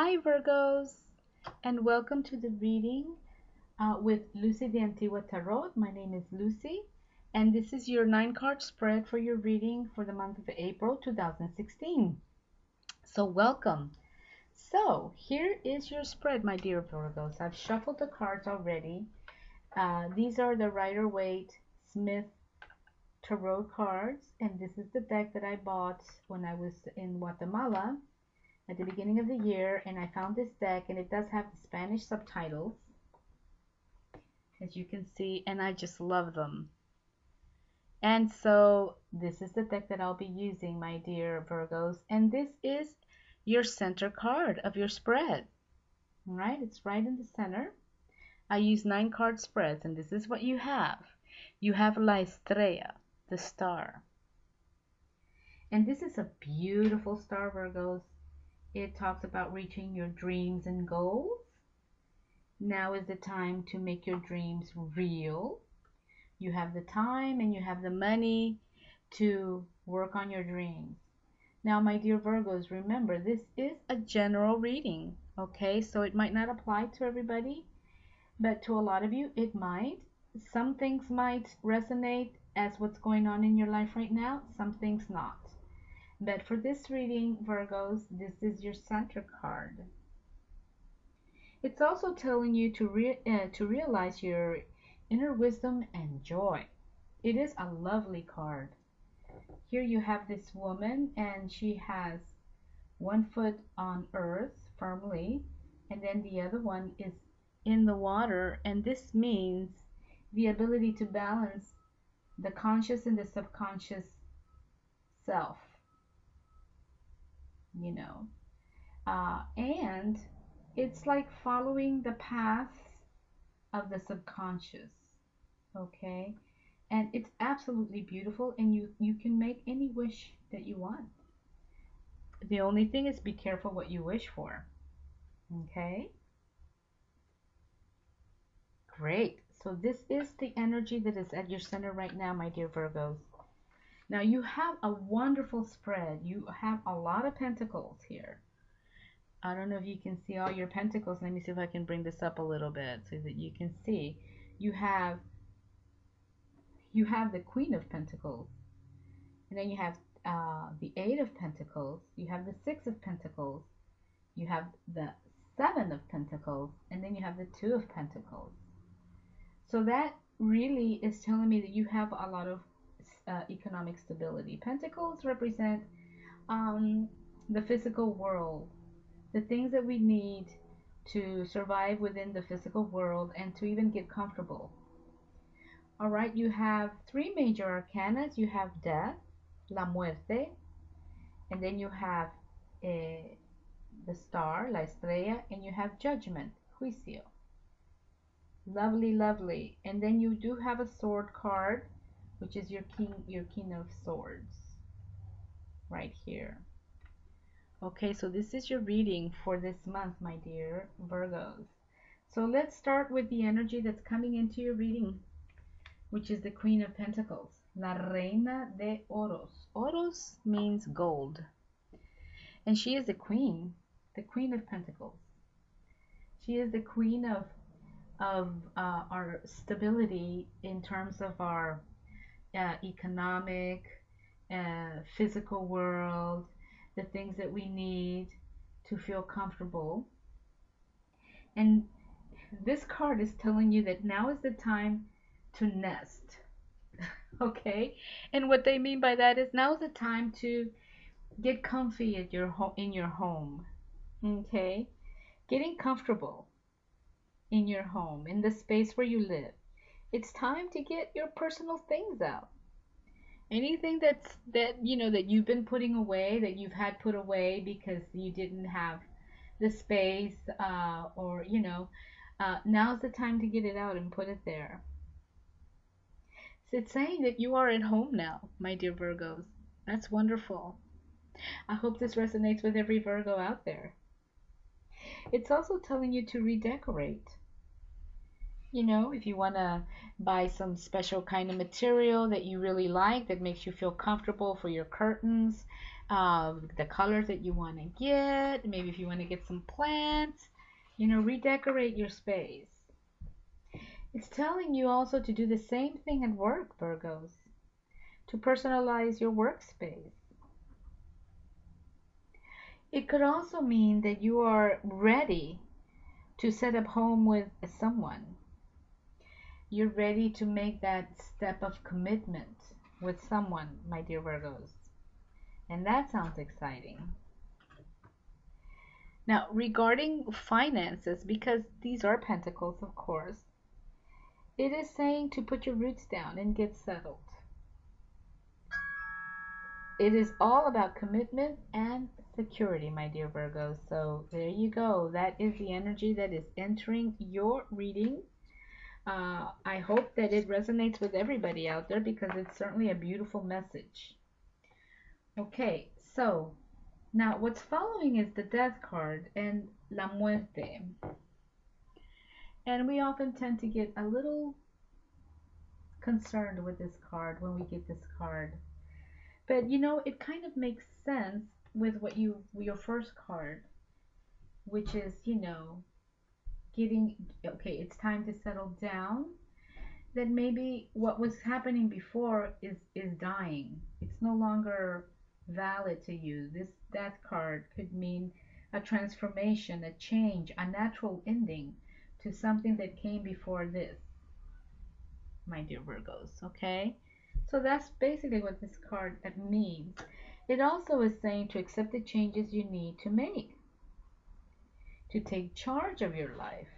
Hi Virgos, and welcome to the reading with Lucy de Antigua Tarot. My name is Lucy, and this is your 9-card spread for your reading for the month of April 2016. So welcome. So here is your spread, my dear Virgos. I've shuffled the cards already. These are the Rider-Waite Smith Tarot cards, and this is the deck that I bought when I was in Guatemala at the beginning of the year, and I found this deck, and it does have the Spanish subtitles, as you can see, and I just love them. And so this is the deck that I'll be using, my dear Virgos, and this is your center card of your spread. All right, it's right in the center. I use 9-card spreads, and this is what you have. You have La Estrella, the star. And this is a beautiful star, Virgos. It talks about reaching your dreams and goals. Now is the time to make your dreams real. You have the time and you have the money to work on your dreams. Now, my dear Virgos, remember, this is a general reading, okay? So it might not apply to everybody, but to a lot of you, it might. Some things might resonate as what's going on in your life right now, some things not. But for this reading, Virgos, this is your center card. It's also telling you to realize your inner wisdom and joy. It is a lovely card. Here you have this woman, and she has one foot on earth firmly, and then the other one is in the water, and this means the ability to balance the conscious and the subconscious self, you know. And it's like following the path of the subconscious, okay? And it's absolutely beautiful, and you can make any wish that you want. The only thing is be careful what you wish for, okay? Great. So this is the energy that is at your center right now, my dear Virgos. Now you have a wonderful spread. You have a lot of pentacles here. I don't know if you can see all your pentacles. Let me see if I can bring this up a little bit so that you can see. You have the Queen of Pentacles, and then you have the Eight of Pentacles, you have the Six of Pentacles, you have the Seven of Pentacles, and then you have the Two of Pentacles. So that really is telling me that you have a lot of economic stability. Pentacles represent the physical world, the things that we need to survive within the physical world and to even get comfortable. All right, you have three major arcanas. You have death, la muerte, and then you have the star, la estrella, and you have judgment, juicio. Lovely, lovely. And then you do have a sword card, which is your king of swords, right here. Okay, so this is your reading for this month, my dear Virgos. So let's start with the energy that's coming into your reading, which is the Queen of Pentacles, La Reina de Oros. Oros means gold, and she is the Queen of Pentacles. She is the queen of our stability in terms of our economic, physical world, the things that we need to feel comfortable. And this card is telling you that now is the time to nest. Okay, and what they mean by that is now is the time to get comfy at in your home. Okay, getting comfortable in your home, in the space where you live. It's time to get your personal things out. Anything that you've been putting away, that you've had put away because you didn't have the space, or now's the time to get it out and put it there. So it's saying that you are at home now, my dear Virgos. That's wonderful. I hope this resonates with every Virgo out there. It's also telling you to redecorate. If you want to buy some special kind of material that you really like, that makes you feel comfortable for your curtains, the colors that you want to get. Maybe if you want to get some plants, redecorate your space. It's telling you also to do the same thing at work, Virgos, to personalize your workspace. It could also mean that you are ready to set up home with someone. You're ready to make that step of commitment with someone, my dear Virgos. And that sounds exciting. Now, regarding finances, because these are pentacles, of course, it is saying to put your roots down and get settled. It is all about commitment and security, my dear Virgos. So there you go. That is the energy that is entering your reading. I hope that it resonates with everybody out there because it's certainly a beautiful message. Okay, so now what's following is the Death card and La Muerte. And we often tend to get a little concerned with this card when we get this card. But it kind of makes sense with your first card, which is, getting, okay, it's time to settle down. That maybe what was happening before is dying. It's no longer valid to you. This Death card could mean a transformation, a change, a natural ending to something that came before this, my dear Virgos, okay? So that's basically what this card means. It also is saying to accept the changes you need to make, to take charge of your life,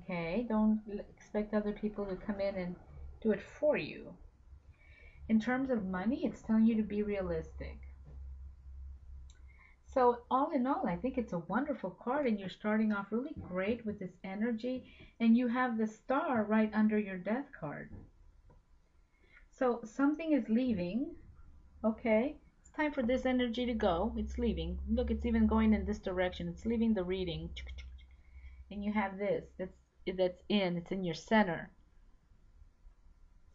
okay? Don't expect other people to come in and do it for you. In terms of money, it's telling you to be realistic. So all in all, I think it's a wonderful card, and you're starting off really great with this energy, and you have the star right under your Death card. So something is leaving, okay? It's time for this energy to go. It's leaving. Look, it's even going in this direction. It's leaving the reading. And you have this. It's in your center.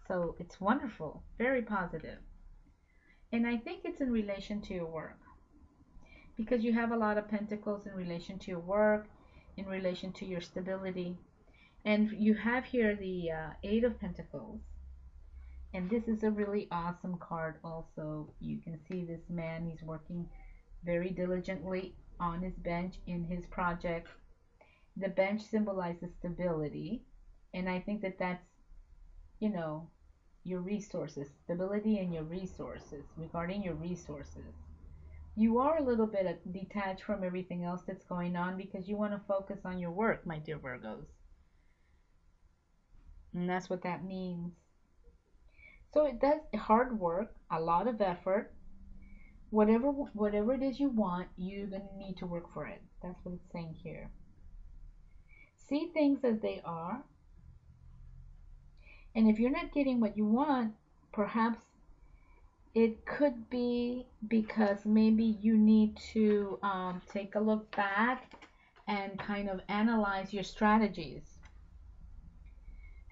So it's wonderful. Very positive. And I think it's in relation to your work. Because you have a lot of pentacles in relation to your work, in relation to your stability. And you have here the Eight of Pentacles. And this is a really awesome card also. You can see this man, he's working very diligently on his bench in his project. The bench symbolizes stability. And I think that that's, your resources, stability in your resources, regarding your resources. You are a little bit detached from everything else that's going on because you want to focus on your work, my dear Virgos. And that's what that means. So it does hard work, a lot of effort. Whatever it is you want, you're going to need to work for it. That's what it's saying here. See things as they are. And if you're not getting what you want, perhaps it could be because maybe you need to take a look back and kind of analyze your strategies.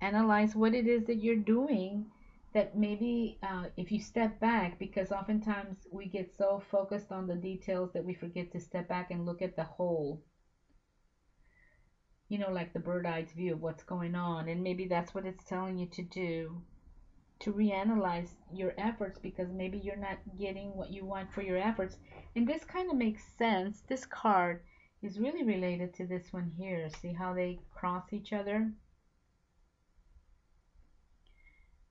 Analyze what it is that you're doing, that maybe if you step back, because oftentimes we get so focused on the details that we forget to step back and look at the whole, like the bird-eye view of what's going on. And maybe that's what it's telling you to do, to reanalyze your efforts, because maybe you're not getting what you want for your efforts. And this kind of makes sense. This card is really related to this one here. See how they cross each other?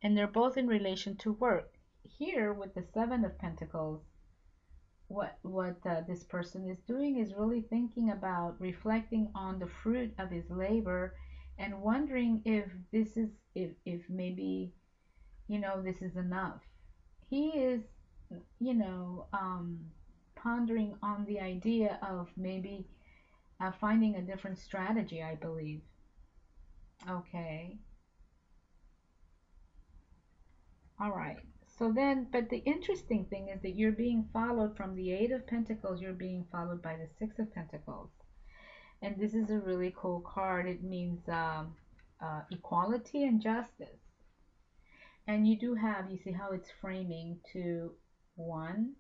And they're both in relation to work. Here with the Seven of Pentacles, what this person is doing is really thinking about, reflecting on the fruit of his labor, and wondering if this is, if maybe, this is enough. He is, pondering on the idea of maybe finding a different strategy, I believe. Okay. All right. So then, but the interesting thing is that you're being followed from the Eight of Pentacles, you're being followed by the Six of Pentacles. And this is a really cool card. It means equality and justice. And you do have, you see how it's framing to 1,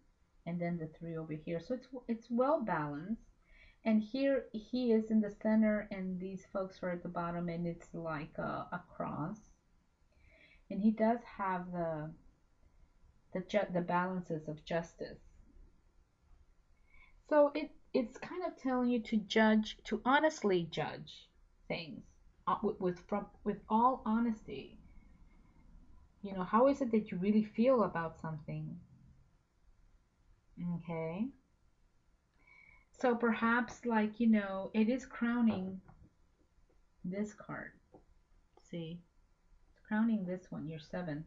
and then the 3 over here. So it's well balanced. And here he is in the center, and these folks are at the bottom, and it's like a cross. And he does have the balances of justice. So it's kind of telling you to judge, to honestly judge things with all honesty. You know, how is it that you really feel about something? Okay. So perhaps, like, it is crowning this card. See, it's crowning this one, your 7.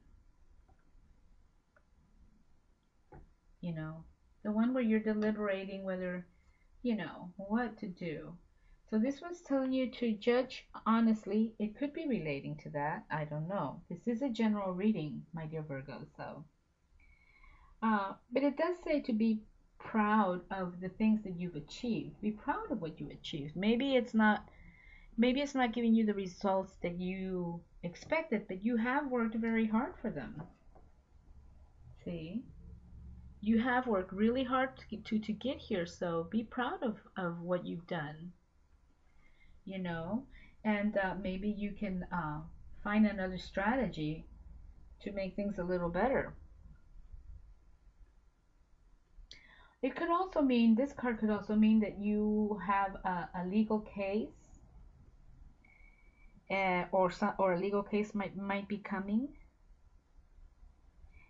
You know, the one where you're deliberating whether, what to do. So this one's telling you to judge honestly. It could be relating to that. I don't know. This is a general reading, my dear Virgo. So, but it does say to be proud of the things that you've achieved. Be proud of what you achieved. Maybe it's not giving you the results that you expected, but you have worked very hard for them. See? You have worked really hard to get here, so be proud of what you've done, you know, and maybe you can find another strategy to make things a little better. It could also mean, this card could also mean that you have a legal case, or a legal case might be coming,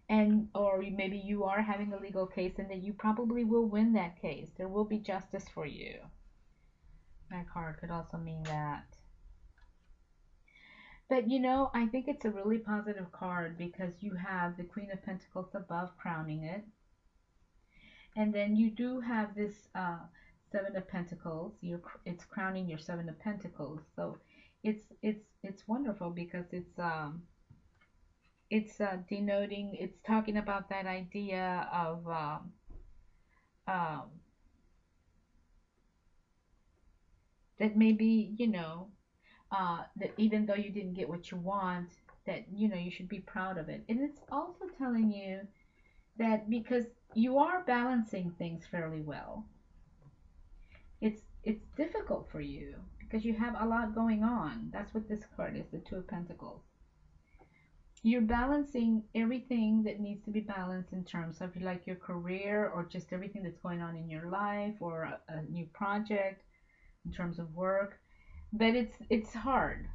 and or maybe you are having a legal case and that you probably will win that case. There will be justice for you. That card could also mean that. But I think it's a really positive card because you have the Queen of Pentacles above crowning it. And then you do have this 7 of Pentacles. It's crowning your 7 of Pentacles. So it's wonderful because it's denoting, it's talking about that idea of um, that maybe, that even though you didn't get what you want, that, you should be proud of it. And it's also telling you that because you are balancing things fairly well, it's difficult for you because you have a lot going on. That's what this card is, the 2 of Pentacles. You're balancing everything that needs to be balanced in terms of like your career or just everything that's going on in your life or a new project in terms of work. But it's hard.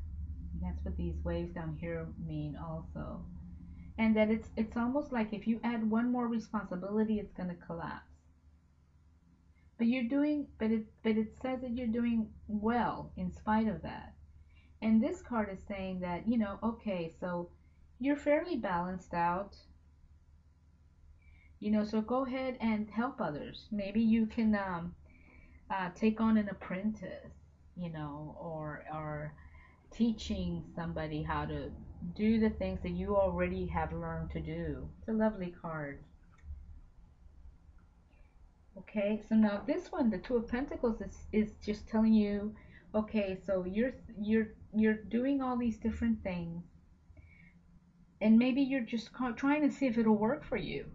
That's what these waves down here mean also. And that it's almost like if you add one more responsibility, it's going to collapse. But it says that you're doing well in spite of that. And this card is saying that, okay, so you're fairly balanced out. So go ahead and help others. Maybe you can take on an apprentice, or teaching somebody how to do the things that you already have learned to do. It's a lovely card. Okay, so now this one, the 2 of Pentacles, is just telling you, okay, so you're doing all these different things, and maybe you're just trying to see if it'll work for you.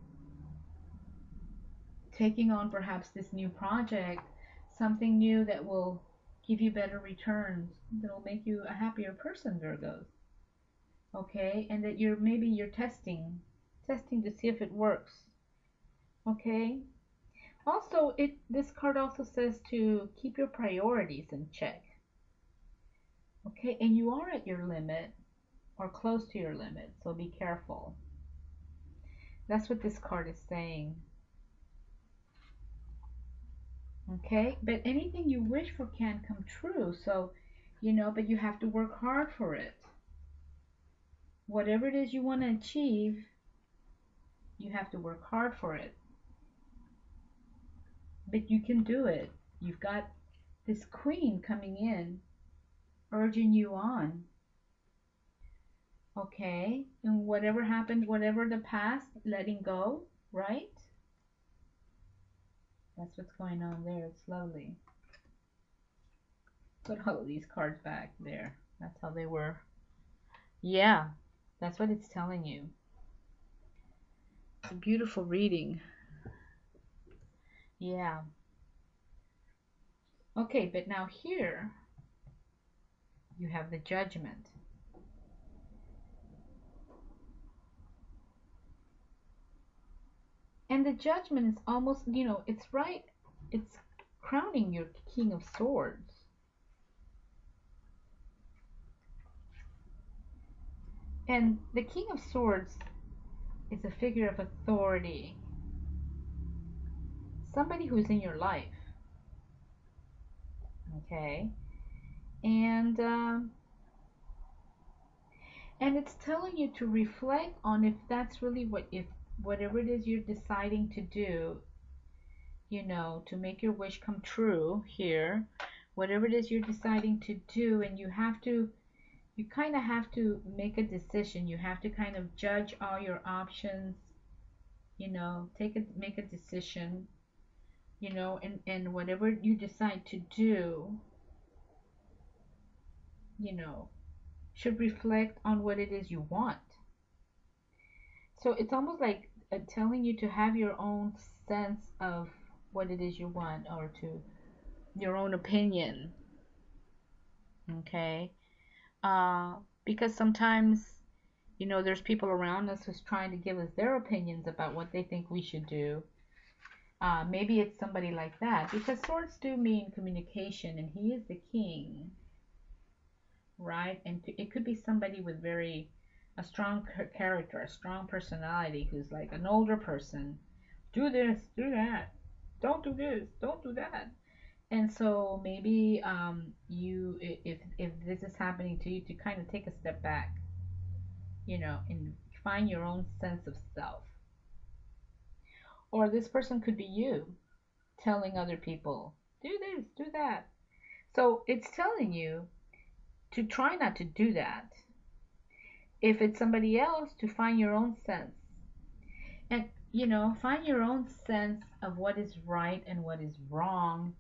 Taking on perhaps this new project, something new that will give you better returns, that will make you a happier person, Virgos. Okay, and that you're testing to see if it works. Okay. Also, this card also says to keep your priorities in check. Okay, and you are at your limit or close to your limit, so be careful. That's what this card is saying. Okay, but anything you wish for can come true. So, but you have to work hard for it. Whatever it is you want to achieve, you have to work hard for it. But you can do it. You've got this Queen coming in, urging you on. Okay, and whatever happened, whatever the past, letting go, right? That's what's going on there. It's lovely. Put all of these cards back there. That's how they were. Yeah, that's what it's telling you. It's a beautiful reading. Yeah. Okay, but now here you have the Judgment. And the Judgment is almost, it's right, it's crowning your King of Swords. And the King of Swords is a figure of authority, somebody who's in your life, okay? And and it's telling you to reflect on if that's really if whatever it is you're deciding to do, to make your wish come true here, whatever it is you're deciding to do, and you kind of have to make a decision. You have to kind of judge all your options, make a decision, and whatever you decide to do, you know, should reflect on what it is you want. So it's almost like telling you to have your own sense of what it is you want, or to your own opinion, okay? Uh, because sometimes, there's people around us who's trying to give us their opinions about what they think we should do. Maybe it's somebody like that, because swords do mean communication, and he is the king, right? And it could be somebody with a strong character, a strong personality, who's like an older person. Do this, do that. Don't do this, don't do that. And so maybe if this is happening to you, to kind of take a step back, and find your own sense of self. Or this person could be you telling other people, do this, do that. So it's telling you to try not to do that. If it's somebody else, to find your own sense. And, find your own sense of what is right and what is wrong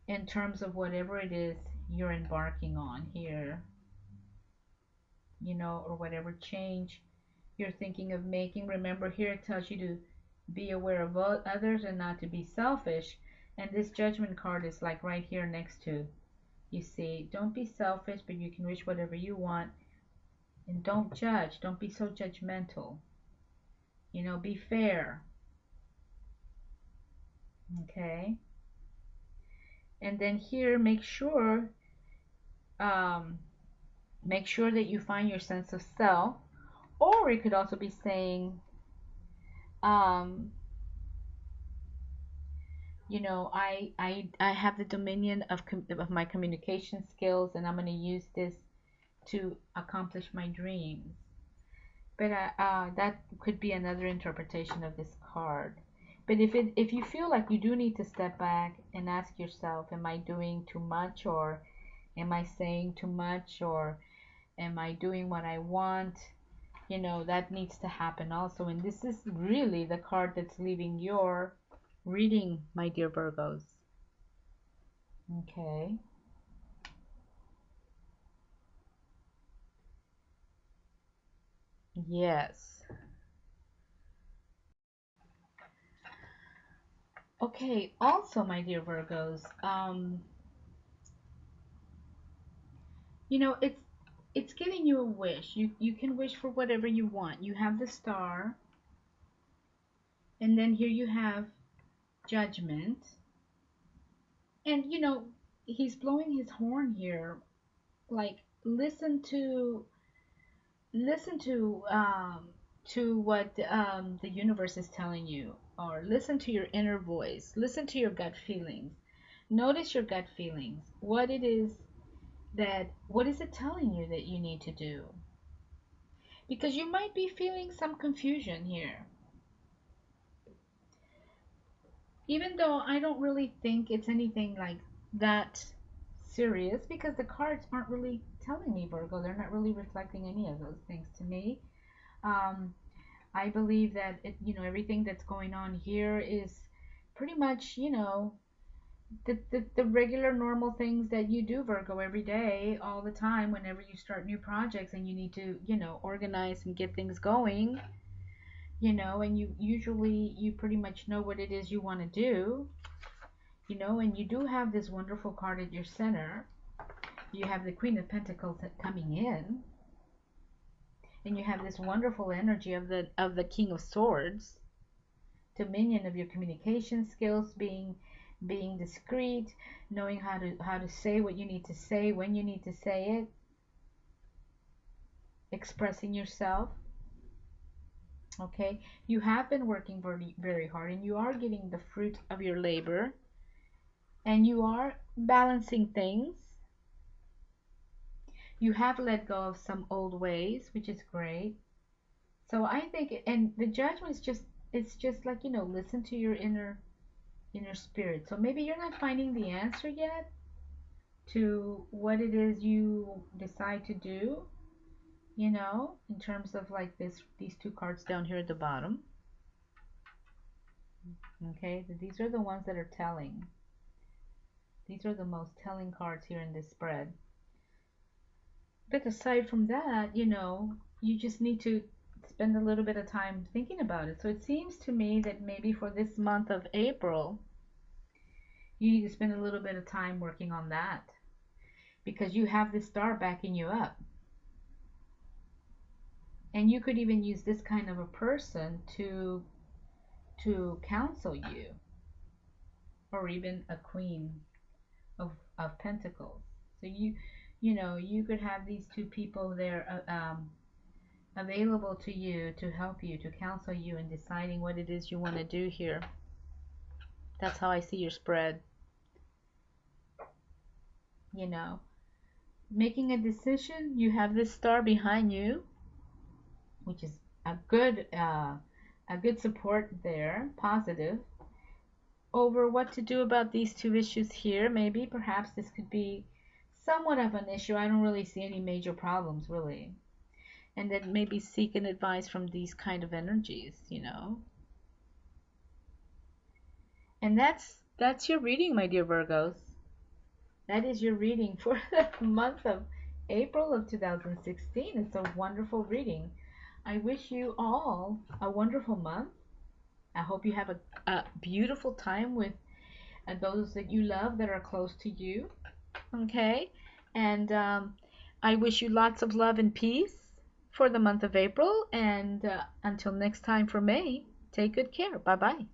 in terms of whatever it is you're embarking on here, or whatever change you're thinking of making. Remember, here it tells you to be aware of others and not to be selfish. And this Judgment card is like right here next to, you see, don't be selfish, but you can wish whatever you want. And don't judge. Don't be so judgmental. Be fair. Okay. And then here, um, make sure that you find your sense of self. Or it could also be saying, um, I have the dominion of my communication skills, and I'm going to use this to accomplish my dreams. But that could be another interpretation of this card. But if you feel like you do need to step back and ask yourself, am I doing too much, or am I saying too much, or am I doing what I want? That needs to happen also. And this is really the card that's leaving your reading, my dear Virgos. Okay. Yes. Okay, also, my dear Virgos, it's giving you a wish. You can wish for whatever you want. You have the Star, and then here you have Judgment. And he's blowing his horn here. Like, listen to what the universe is telling you, or listen to your inner voice, listen to your gut feelings, notice your gut feelings, what is it telling you that you need to do, because you might be feeling some confusion here, even though I don't really think it's anything like that serious, because the cards aren't really telling me, Virgo. They're not really reflecting any of those things to me. um, I believe that everything that's going on here is pretty much, the regular normal things that you do, Virgo, every day, all the time, whenever you start new projects and you need to, organize and get things going. And you pretty much know what it is you want to do, and you do have this wonderful card at your center. You have the Queen of Pentacles coming in, and you have this wonderful energy of the King of Swords, dominion of your communication skills, being discreet, knowing how to say what you need to say when you need to say it, expressing yourself. Okay, you have been working very, very hard, and you are getting the fruit of your labor, and you are balancing things. You have let go of some old ways, which is great. So I think, and the judgment is just, it's just like, listen to your inner spirit. So maybe you're not finding the answer yet to what it is you decide to do, in terms of like these two cards down here at the bottom. Okay, these are the ones that are telling. These are the most telling cards here in this spread. But aside from that, you just need to spend a little bit of time thinking about it. So it seems to me that maybe for this month of April, you need to spend a little bit of time working on that, because you have this star backing you up. And you could even use this kind of a person to counsel you, or even a queen of pentacles. So you could have these two people there available to you to help you, to counsel you in deciding what it is you want to do here. That's how I see your spread. Making a decision. You have this star behind you, which is a good support there, positive, over what to do about these two issues here. Maybe perhaps this could be somewhat of an issue. I don't really see any major problems, really. And then maybe seek an advice from these kind of energies. And that's your reading, my dear Virgos. That is your reading for the month of April of 2016. It's a wonderful reading. I wish you all a wonderful month. I hope you have a beautiful time with those that you love that are close to you. Okay? And I wish you lots of love and peace for the month of April. And until next time for May, take good care. Bye bye.